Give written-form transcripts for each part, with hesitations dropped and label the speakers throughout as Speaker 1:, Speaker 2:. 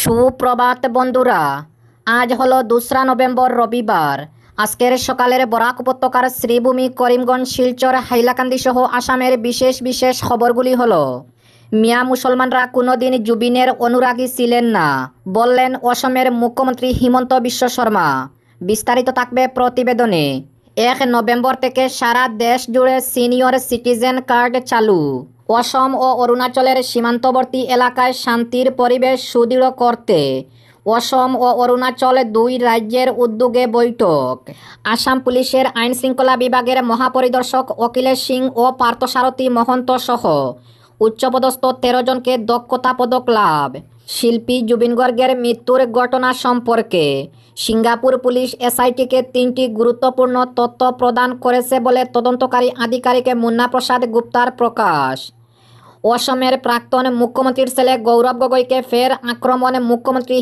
Speaker 1: সুপ্রভাত বন্ধুরা, আজ হলো 2রা নভেম্বর রবিবার। আজকের সকালের বরাক উপত্যকার শ্রীভূমি, করিমগঞ্জ, শিলচর, হাইলাকান্দি সহ আসামের বিশেষ বিশেষ খবরগুলি হলো: মিয়া মুসলমানরা কোনোদিন জুবিনের অনুরাগী ছিলেন না, বললেন অসমের মুখ্যমন্ত্রী হিমন্ত বিশ্ব শর্মা। বিস্তারিত থাকবে প্রতিবেদনে। 1 নভেম্বর থেকে সারা দেশ জুড়ে সিনিয়র সিটিজেন কার্ড চালু। অসম ও অরুণাচলের সীমান্তবর্তী এলাকায় শান্তির পরিবেশ সুদৃঢ় করতে অসম ও অরুণাচল দুই রাজ্যের উদ্যোগে বৈঠক। আসাম পুলিশের আইনশৃঙ্খলা বিভাগের মহাপরিদর্শক অখিলেশ সিং ও পার্থসারথী মহন্ত সহ উচ্চপদস্থ 13 জনকে দক্ষতা পদক লাভ। শিল্পী জুবিন গর্গের মৃত্যুর ঘটনা সম্পর্কে সিঙ্গাপুর পুলিশ এসআইটিকে 3টি গুরুত্বপূর্ণ তথ্য প্রদান করেছে বলে তদন্তকারী আধিকারিক মুন্না প্রসাদ গুপ্তার প্রকাশ। অসমের প্রাক্তন মুখ্যমন্ত্রীর ছেলে গৌরব গগৈকে ফের আক্রমণ মুখ্যমন্ত্রী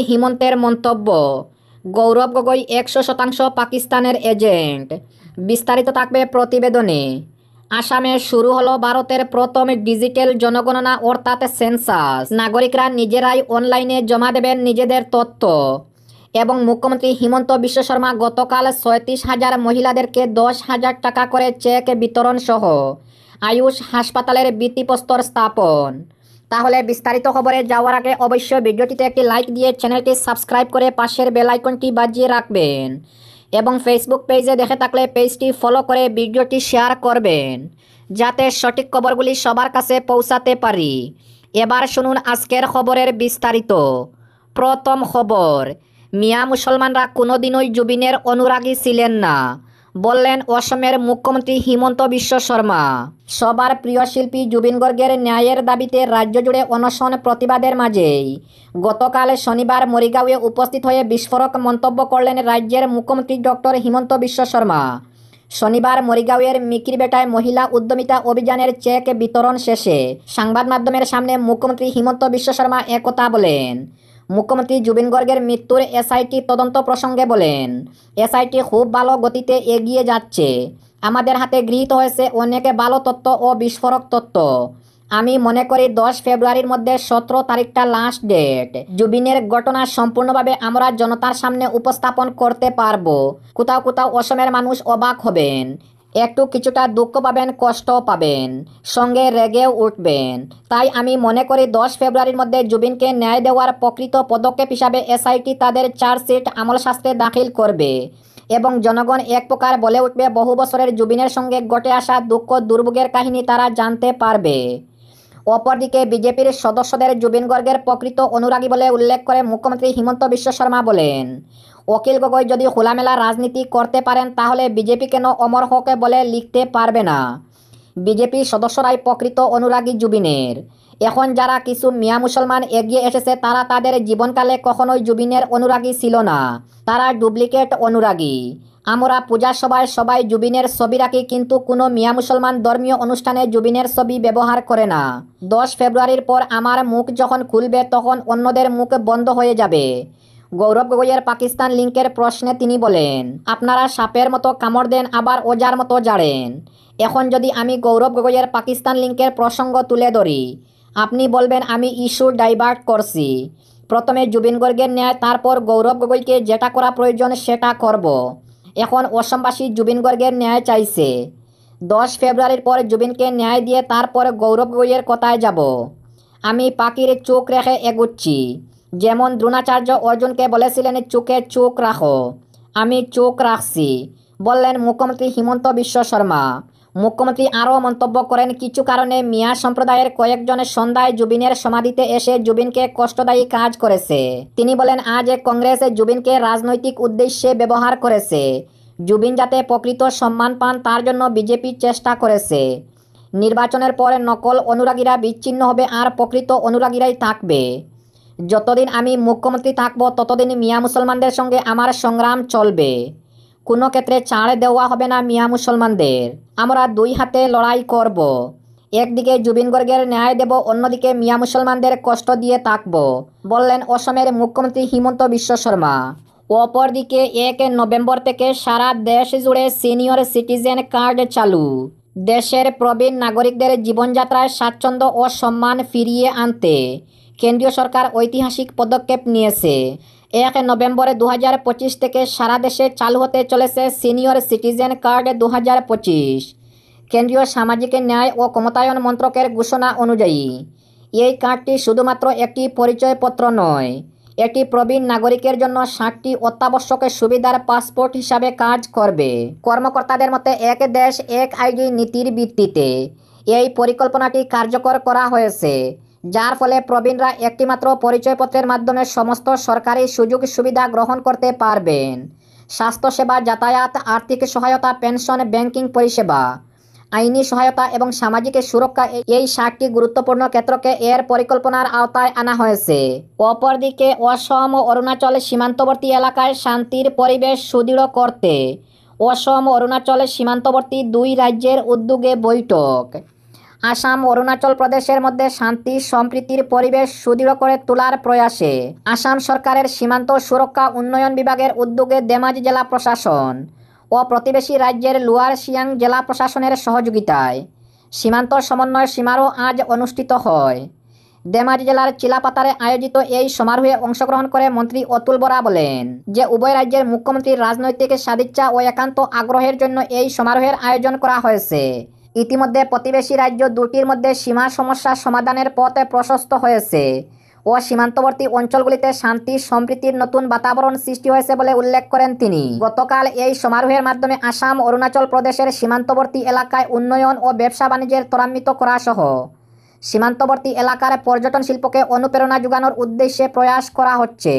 Speaker 1: হিমন্তের মন্তব্য: গৌরব গগৈ 100% পাকিস্তানের এজেন্ট। বিস্তারিত থাকবে প্রতিবেদনে। আসামে শুরু হলো ভারতের প্রথম ডিজিটাল জনগণনা অর্থাৎ সেন্সাস। নাগরিকরা নিজেরাই অনলাইনে জমা দেবেন নিজেদের তথ্য। এবং মুখ্যমন্ত্রী হিমন্ত বিশ্ব শর্মা গতকাল 37,000 মহিলাদেরকে 10,000 টাকা করে চেক বিতরণ সহ আয়ুষ হাসপাতালের ভিত্তিপ্রস্তর স্থাপন। তাহলে বিস্তারিত খবরে যাওয়ার আগে অবশ্যই ভিডিওটিতে একটি লাইক দিয়ে চ্যানেলটি সাবস্ক্রাইব করে পাশের বেল আইকনটি বাজিয়ে রাখবেন এবং ফেসবুক পেজে দেখে থাকলে পেজটি ফলো করে ভিডিওটি শেয়ার করবেন যাতে সঠিক খবরগুলি সবার কাছে পৌঁছাতে পারি। এবার শুনুন আজকের খবরের বিস্তারিত। প্রথম খবর: মিয়া মুসলমানরা কোনোদিনই জুবিনের অনুরাগী ছিলেন না, বললেন অসমের মুখ্যমন্ত্রী হিমন্ত বিশ্ব শর্মা। সবার প্রিয় শিল্পী জুবিন গর্গের ন্যায়ের দাবিতে রাজ্য জুড়ে অনশন প্রতিবাদের মাঝেই গতকাল শনিবার মরিগাঁওয়ে উপস্থিত হয়ে বিস্ফোরক মন্তব্য করলেন রাজ্যের মুখ্যমন্ত্রী ডক্টর হিমন্ত বিশ্ব শর্মা। শনিবার মরিগাঁওয়ের মিকিরবেটায় মহিলা উদ্যমিতা অভিযানের চেক বিতরণ শেষে সংবাদ মাধ্যমের সামনে মুখ্যমন্ত্রী হিমন্ত বিশ্ব শর্মা একথা বলেন। মুখ্যমন্ত্রী জুবিন গর্গের মৃত্যুর এসআইটি তদন্ত প্রসঙ্গে বলেন, এসআইটি খুব ভালো গতিতে এগিয়ে যাচ্ছে। আমাদের হাতে গৃহীত হয়েছে অনেক ভালো তথ্য ও বিস্ফোরক তথ্য। আমি মনে করি 10 ফেব্রুয়ারির মধ্যে 17 তারিখটা লাস্ট ডেট। জুবিনের ঘটনা সম্পূর্ণভাবে আমরা জনতার সামনে উপস্থাপন করতে পারবো। কোথাও কোথাও অসমের মানুষ অবাক হবেন, একটু কিছুটা দুঃখ পাবেন, কষ্টও পাবেন, সঙ্গে রেগেও উঠবেন। তাই আমি মনে করি 10 ফেব্রুয়ারির মধ্যে জুবিনকে ন্যায় দেওয়ার প্রকৃত পদক্ষেপ হিসাবে এসআইটি তাদের চার্জশিট আমলশাস্ত্রে দাখিল করবে এবং জনগণ এক প্রকার বলে উঠবে, বহু বছরের জুবিনের সঙ্গে ঘটে আসা দুঃখ দুর্ভোগের কাহিনী তারা জানতে পারবে। অপরদিকে বিজেপির সদস্যদের জুবিন গর্গের প্রকৃত অনুরাগী বলে উল্লেখ করে মুখ্যমন্ত্রী হিমন্ত বিশ্ব শর্মা বলেন, অখিল গগৈ যদি খোলামেলা রাজনীতি করতে পারেন তাহলে বিজেপি কেন অমর হক বলে লিখতে পারবে না? বিজেপি সদস্যরাই প্রকৃত অনুরাগী জুবিনের। এখন যারা কিছু মিয়া মুসলমান এগিয়ে এসেছে তারা তাদের জীবনকালে কখনোই জুবিনের অনুরাগী ছিল না, তারা ডুপ্লিকেট অনুরাগী। আমরা পূজার সভায় সবাই জুবিনের ছবি রাখি, কিন্তু কোনো মিয়া মুসলমান ধর্মীয় অনুষ্ঠানে জুবিনের ছবি ব্যবহার করে না। 10 ফেব্রুয়ারির পর আমার মুখ যখন খুলবে তখন অন্যদের মুখ বন্ধ হয়ে যাবে। গৌরব গগৈয়ের পাকিস্তান লিঙ্কের প্রশ্নে তিনি বলেন, আপনারা সাপের মতো কামড় দেন আবার ওজার মতো জাড়েন। এখন যদি আমি গৌরব গগৈয়ের পাকিস্তান লিঙ্কের প্রসঙ্গ তুলে ধরি, আপনি বলবেন আমি ইস্যু ডাইভার্ট করছি। প্রথমে জুবিন গর্গের ন্যায়, তারপর গৌরব গগৈকে যেটা করা প্রয়োজন সেটা করব। এখন অসমবাসী জুবিন গর্গের ন্যায় চাইছে। 10 ফেব্রুয়ারির পর জুবিনকে ন্যায় দিয়ে তারপর গৌরব গগৈয়ের কথায় যাব। আমি পাখির চোখ রেখে এগুচ্ছি, যেমন দ্রোণাচার্য অর্জুনকে বলেছিলেন চোখে চোখ রাখো। আমি চোখ রাখছি, বললেন মুখ্যমন্ত্রী হিমন্ত বিশ্ব শর্মা। মুখ্যমন্ত্রী আরও মন্তব্য করেন, কিছু কারণে মিয়া সম্প্রদায়ের কয়েকজন সন্ধ্যায় জুবিনের সমাধিতে এসে জুবিনকে কষ্টদায়ী কাজ করেছে। তিনি বলেন, আজ কংগ্রেস জুবিনকে রাজনৈতিক উদ্দেশ্যে ব্যবহার করেছে। জুবিন যাতে প্রকৃত সম্মান পান তার জন্য বিজেপি চেষ্টা করেছে। নির্বাচনের পর নকল অনুরাগীরা বিচ্ছিন্ন হবে আর প্রকৃত অনুরাগীরাই থাকবে। যতদিন আমি মুখ্যমন্ত্রী থাকব ততদিন মিয়া মুসলমানদের সঙ্গে আমার সংগ্রাম চলবে। কোনো ক্ষেত্রে ছাড় দেওয়া হবে না মিয়া মুসলমানদের। আমরা দুই হাতে লড়াই করব। একদিকে জুবিন গর্গের ন্যায় দেব, অন্যদিকে মিয়া মুসলমানদের কষ্ট দিয়ে থাকব, বললেন অসমের মুখ্যমন্ত্রী হিমন্ত বিশ্ব শর্মা। অপরদিকে 1 নভেম্বর থেকে সারা দেশ জুড়ে সিনিয়র সিটিজেন কার্ড চালু। দেশের প্রবীণ নাগরিকদের জীবনযাত্রায় স্বাচ্ছন্দ্য ও সম্মান ফিরিয়ে আনতে কেন্দ্রীয় সরকার ঐতিহাসিক পদক্ষেপ নিয়েছে। 1 নভেম্বর 2025 থেকে সারা দেশে চালু হতে চলেছে সিনিয়র সিটিজেন কার্ড 2025। কেন্দ্রীয় সামাজিক ন্যায় ও ক্ষমতায়ন মন্ত্রকের ঘোষণা অনুযায়ী এই কার্ডটি শুধুমাত্র একটি পরিচয়পত্র নয়, এটি প্রবীণ নাগরিকের জন্য 60টি অত্যাবশ্যক সুবিধার পাসপোর্ট হিসাবে কাজ করবে। কর্মকর্তাদের মতে এক দেশ এক আইডি নীতির ভিত্তিতে এই পরিকল্পনাটি কার্যকর করা হয়েছে, যার ফলে প্রবীণরা একটিমাত্র পরিচয়পত্রের মাধ্যমে সমস্ত সরকারি সুযোগ সুবিধা গ্রহণ করতে পারবেন। স্বাস্থ্যসেবা, যাতায়াত, আর্থিক সহায়তা, পেনশন, ব্যাংকিং পরিষেবা, আইনি সহায়তা এবং সামাজিক সুরক্ষা, এই 60টি গুরুত্বপূর্ণ ক্ষেত্রকে এর পরিকল্পনার আওতায় আনা হয়েছে। অপরদিকে অসম ও অরুণাচল সীমান্তবর্তী এলাকায় শান্তির পরিবেশ সুদৃঢ় করতে অসম ও অরুণাচল সীমান্তবর্তী দুই রাজ্যের উদ্যোগে বৈঠক। আসাম ও অরুণাচল প্রদেশের মধ্যে শান্তি সম্প্রীতির পরিবেশ সুদৃঢ় করে তোলার প্রয়াসে আসাম সরকারের সীমান্ত সুরক্ষা উন্নয়ন বিভাগের উদ্যোগে ধেমাজি জেলা প্রশাসন ও প্রতিবেশী রাজ্যের লোয়ার সিয়াং জেলা প্রশাসনের সহযোগিতায় সীমান্ত সমন্বয় সমারোহ আজ অনুষ্ঠিত হয়। ধেমাজি জেলার চিলাপাতারে আয়োজিত এই সমারোহে অংশগ্রহণ করে মন্ত্রী অতুল বরা বলেন যে উভয় রাজ্যের মুখ্যমন্ত্রীর রাজনৈতিক সদিচ্ছা ও একান্ত আগ্রহের জন্য এই সমারোহের আয়োজন করা হয়েছে। ইতিমধ্যে প্রতিবেশী রাজ্য দুটির মধ্যে সীমা সমস্যা সমাধানের পথ প্রশস্ত হয়েছে ও সীমান্তবর্তী অঞ্চলগুলিতে শান্তি সম্প্রীতির নতুন বাতাবরণ সৃষ্টি হয়েছে বলে উল্লেখ করেন তিনি। গতকাল এই সমারোহের মাধ্যমে আসাম অরুণাচল প্রদেশের সীমান্তবর্তী এলাকায় উন্নয়ন ও ব্যবসা বাণিজ্যের ত্বরান্বিত করা সহ সীমান্তবর্তী এলাকার পর্যটন শিল্পকে অনুপ্রেরণা যোগানোর উদ্দেশ্যে প্রয়াস করা হচ্ছে।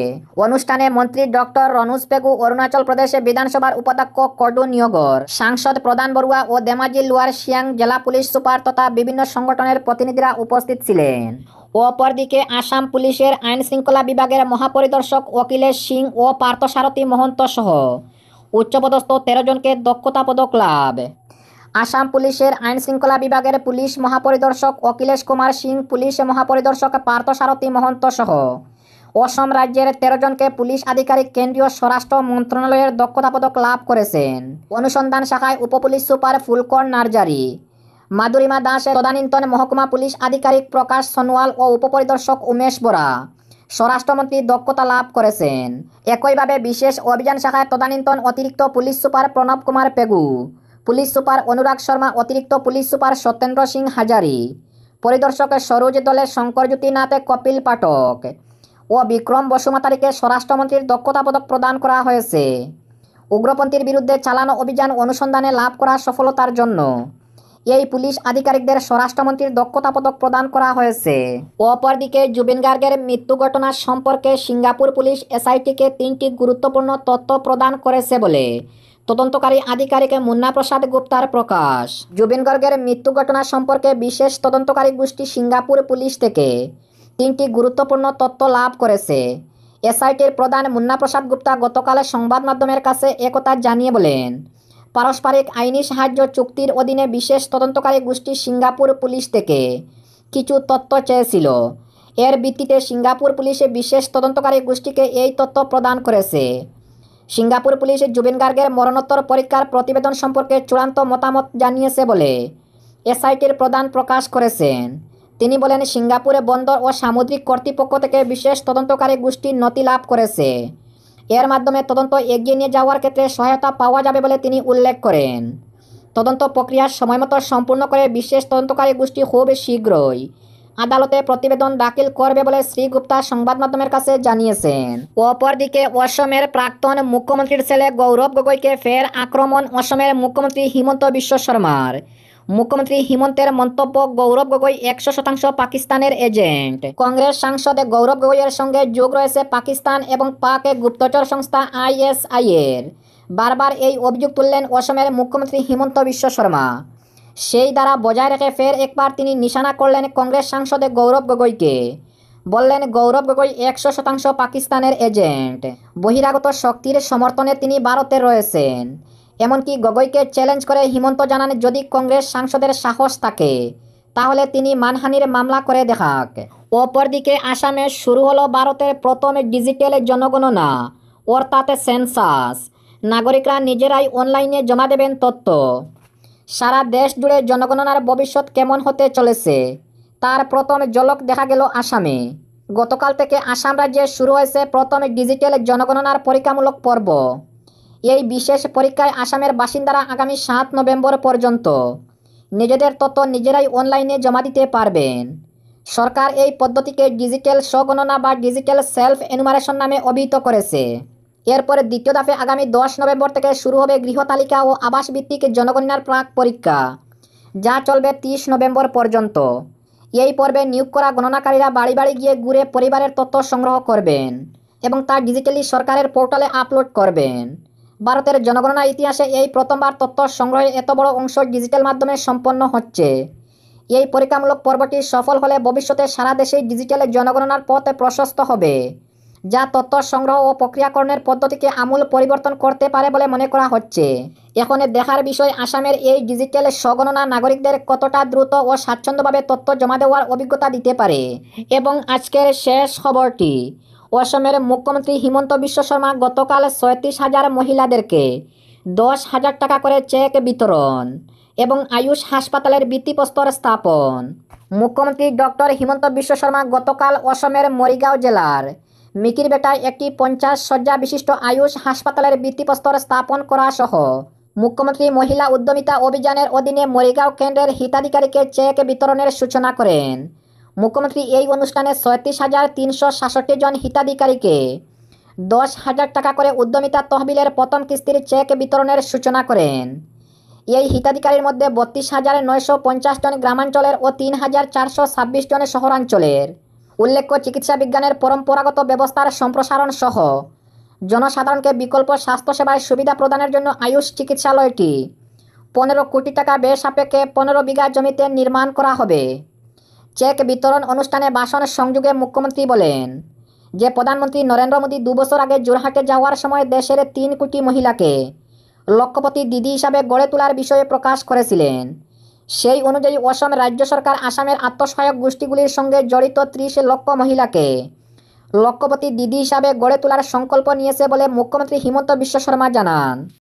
Speaker 1: অনুষ্ঠানে মন্ত্রী ডক্টর রনোজ পেগু, অরুণাচল প্রদেশে বিধানসভার উপাধ্যক্ষ কডু নিয়োগর, সাংসদ প্রধান বড়ুয়া ও ধেমাজি লোয়ার সিয়াং জেলা পুলিশ সুপার তথা বিভিন্ন সংগঠনের প্রতিনিধিরা উপস্থিত ছিলেন। অপরদিকে আসাম পুলিশের আইন শৃঙ্খলা বিভাগের মহাপরিদর্শক অখিলেশ সিং ও পার্থসারথী মহন্ত সহ উচ্চপদস্থ 13 জনকে দক্ষতা পদক লাভ। আসাম পুলিশের আইন শৃঙ্খলা বিভাগের পুলিশ মহাপরিদর্শক অখিলেশ কুমার সিং, পুলিশ মহাপরিদর্শক পার্থসারথী মহন্ত সহ অসম রাজ্যের 13 জনকে পুলিশ আধিকারিক কেন্দ্রীয় স্বরাষ্ট্র মন্ত্রণালয়ের দক্ষতা পদক লাভ করেছেন। অনুসন্ধান শাখায় উপপুলিশ সুপার ফুলকর নার্জারি, মাধুরিমা দাস, তদানীন্তন মহকুমা পুলিশ আধিকারিক প্রকাশ সোনোয়াল ও উপপরিদর্শক উমেশ বরা স্বরাষ্ট্রমন্ত্রী দক্ষতা লাভ করেছেন। একইভাবে বিশেষ অভিযান শাখায় তদানীন্তন অতিরিক্ত police super Pranab Kumar Pegu, police super Anurag Sharma, অতিরিক্ত পুলিশ সুপার সত্যেন্দ্র সিং হাজারি, পরিদর্শক সরোজ দলে শঙ্করজ্যোতি নাথ, কপিল পাঠক ও বিক্রম বসুমাতারিকে স্বরাষ্ট্রমন্ত্রীর দক্ষতা পদক প্রদান করা হয়েছে। উগ্রপন্থীর বিরুদ্ধে চালানো অভিযান অনুসন্ধানে লাভ করা সফলতার জন্য এই পুলিশ আধিকারিকদের স্বরাষ্ট্রমন্ত্রীর দক্ষতা পদক প্রদান করা হয়েছে। অপরদিকে জুবিন গার্গের মৃত্যু ঘটনা সম্পর্কে সিঙ্গাপুর পুলিশ এসআইটিকে 3টি গুরুত্বপূর্ণ তথ্য প্রদান করেছে বলে তদন্তকারী আধিকারিক মুন্না প্রসাদ গুপ্তার প্রকাশ। জুবিন গার্গের মৃত্যু ঘটনা সম্পর্কে বিশেষ তদন্তকারী গোষ্ঠী সিঙ্গাপুর পুলিশ থেকে 3টি গুরুত্বপূর্ণ তথ্য লাভ করেছে। এসআইটির প্রধান মুন্না প্রসাদ গুপ্তা গতকাল সংবাদ মাধ্যমের কাছে একথা জানিয়ে বলেন, পারস্পরিক আইনি সাহায্য চুক্তির অধীনে বিশেষ তদন্তকারী গোষ্ঠী সিঙ্গাপুর পুলিশ থেকে কিছু তথ্য চেয়েছিল। এর ভিত্তিতে সিঙ্গাপুর পুলিশ বিশেষ তদন্তকারী গোষ্ঠীকে এই তথ্য প্রদান করেছে। সিঙ্গাপুর পুলিশ জুবিন গার্গের মরণোত্তর পরীক্ষার প্রতিবেদন সম্পর্কে চূড়ান্ত মতামত জানিয়েছে বলে এসআইটির প্রধান প্রকাশ করেছেন। তিনি বলেন, সিঙ্গাপুরে বন্দর ও সামুদ্রিক কর্তৃপক্ষ থেকে বিশেষ তদন্তকারী গোষ্ঠী নথি লাভ করেছে। এর মাধ্যমে তদন্ত এগিয়ে নিয়ে যাওয়ার ক্ষেত্রে সহায়তা পাওয়া যাবে বলে তিনি উল্লেখ করেন। তদন্ত প্রক্রিয়া সময়মতো সম্পূর্ণ করে বিশেষ তদন্তকারী গোষ্ঠী খুব শীঘ্রই আদালতে প্রতিবেদন দাখিল করবে বলে শ্রী গুপ্তা সংবাদ মাধ্যমের কাছে জানিয়েছেন। অপরদিকে অসমের প্রাক্তন মুখ্যমন্ত্রীর ছেলে গৌরব গগৈকে ফের আক্রমণ অসমের মুখ্যমন্ত্রী হিমন্ত বিশ্ব শর্মার। মুখ্যমন্ত্রী হিমন্তের মন্তব্য, গৌরব গগৈ 100% পাকিস্তানের এজেন্ট। কংগ্রেস সাংসদ গৌরব গগৈয়ের সঙ্গে যোগ রয়েছে পাকিস্তান এবং পাক গুপ্তচর সংস্থা ISI এর। বারবার এই অভিযোগ তুললেন অসমের মুখ্যমন্ত্রী হিমন্ত বিশ্ব শর্মা। সেই দ্বারা বজায় রেখে ফের একবার তিনি নিশানা করলেন কংগ্রেস সাংসদ গৌরব গগৈকে। বললেন, গৌরব গগৈ 100% পাকিস্তানের এজেন্ট। বহিরাগত শক্তির সমর্থনে তিনি ভারতে রয়েছেন। এমনকি গগৈকে চ্যালেঞ্জ করে হিমন্ত জানান, যদি কংগ্রেস সাংসদের সাহস থাকে তাহলে তিনি মানহানির মামলা করে দেখাক। অপরদিকে আসামে শুরু হলো ভারতের প্রথম ডিজিটাল জনগণনা অর্থাৎ সেন্সাস। নাগরিকরা নিজেরাই অনলাইনে জমা দেবেন তথ্য। সারা দেশ জুড়ে জনগণনার ভবিষ্যৎ কেমন হতে চলেছে তার প্রথম ঝলক দেখা গেল আসামে। গতকাল থেকে আসাম রাজ্যে শুরু হয়েছে প্রথম ডিজিটাল জনগণনার পরীক্ষামূলক পর্ব। এই বিশেষ পরীক্ষায় আসামের বাসিন্দারা আগামী 7 নভেম্বর পর্যন্ত নিজেদের তথ্য নিজেরাই অনলাইনে জমা দিতে পারবেন। সরকার এই পদ্ধতিকে ডিজিটাল স্বগণনা বা ডিজিটাল সেলফ এনুমারেশন নামে অভিহিত করেছে। এরপরে দ্বিতীয় ধাপে আগামী 10 নভেম্বর থেকে শুরু হবে গৃহতালিকা ও আবাস ভিত্তিক জনগণনার প্রাক পরীক্ষা, যা চলবে 30 নভেম্বর পর্যন্ত। এই পর্বে নিয়োগ করা গণনাকারীরা বাড়ি বাড়ি গিয়ে ঘুরে পরিবারের তথ্য সংগ্রহ করবেন এবং তা ডিজিটালি সরকারের পোর্টালে আপলোড করবেন। ভারতের জনগণনার ইতিহাসে এই প্রথমবার তথ্য সংগ্রহের এত বড় অংশ ডিজিটাল মাধ্যমে সম্পন্ন হচ্ছে। এই পরীক্ষামূলক পর্বটি সফল হলে ভবিষ্যতে সারা দেশেই ডিজিটাল জনগণনার পথ প্রশস্ত হবে, যা তথ্য সংগ্রহ ও প্রক্রিয়াকরণের পদ্ধতিকে আমূল পরিবর্তন করতে পারে বলে মনে করা হচ্ছে। এখন দেখার বিষয় আসামের এই ডিজিটাল স্বগণনা নাগরিকদের কতটা দ্রুত ও স্বাচ্ছন্দ্যভাবে তথ্য জমা দেওয়ার অভিজ্ঞতা দিতে পারে। এবং আজকের শেষ খবরটি, অসমের মুখ্যমন্ত্রী হিমন্ত বিশ্ব শর্মা গতকাল 37,000 মহিলাদেরকে 10,000 টাকা করে চেক বিতরণ এবং আয়ুষ হাসপাতালের ভিত্তিপ্রস্তর স্থাপন। মুখ্যমন্ত্রী ডক্টর হিমন্ত বিশ্ব শর্মা গতকাল অসমের মরিগাঁও জেলার মিকিরবেটায় একটি 50 শয্যা বিশিষ্ট আয়ুষ হাসপাতালের ভিত্তিপ্রস্তর স্থাপন করা সহ মুখ্যমন্ত্রী মহিলা উদ্যমিতা অভিযানের অধীনে মরিগাঁও কেন্দ্রের হিতাধিকারীকে চেক বিতরণের সূচনা করেন। মুখ্যমন্ত্রী এই অনুষ্ঠানে 37,366 জন হিতাধিকারীকে 10,000 টাকা করে উদ্যমিতা তহবিলের প্রথম কিস্তির চেক বিতরণের সূচনা করেন। এই হিতাধিকারীর মধ্যে 32,950 জন গ্রামাঞ্চলের ও 3,426 জন শহরাঞ্চলের। উল্লেখ্য, চিকিৎসা বিজ্ঞানের পরম্পরাগত ব্যবস্থার সম্প্রসারণ সহ জনসাধারণকে বিকল্প স্বাস্থ্যসেবায় সুবিধা প্রদানের জন্য আয়ুষ চিকিৎসালয়টি 15 কোটি টাকা ব্যয় সাপেক্ষে 15 বিঘা জমিতে নির্মাণ করা হবে। চেক বিতরণ অনুষ্ঠানে ভাষণ সংযোগে মুখ্যমন্ত্রী বলেন যে প্রধানমন্ত্রী নরেন্দ্র মোদী 2 বছর আগে জোরহাটে যাওয়ার সময় দেশের 3 কোটি মহিলাকে লক্ষপতি দিদি হিসাবে গড়ে তোলার বিষয়ে প্রকাশ করেছিলেন। সেই অনুযায়ী অসম রাজ্য সরকার আসামের আত্মসহায়ক গোষ্ঠীগুলির সঙ্গে জড়িত 30 লক্ষ মহিলাকে লক্ষপতি দিদি হিসাবে গড়ে তোলার সংকল্প নিয়েছে বলে মুখ্যমন্ত্রী হিমন্ত বিশ্ব শর্মা জানান।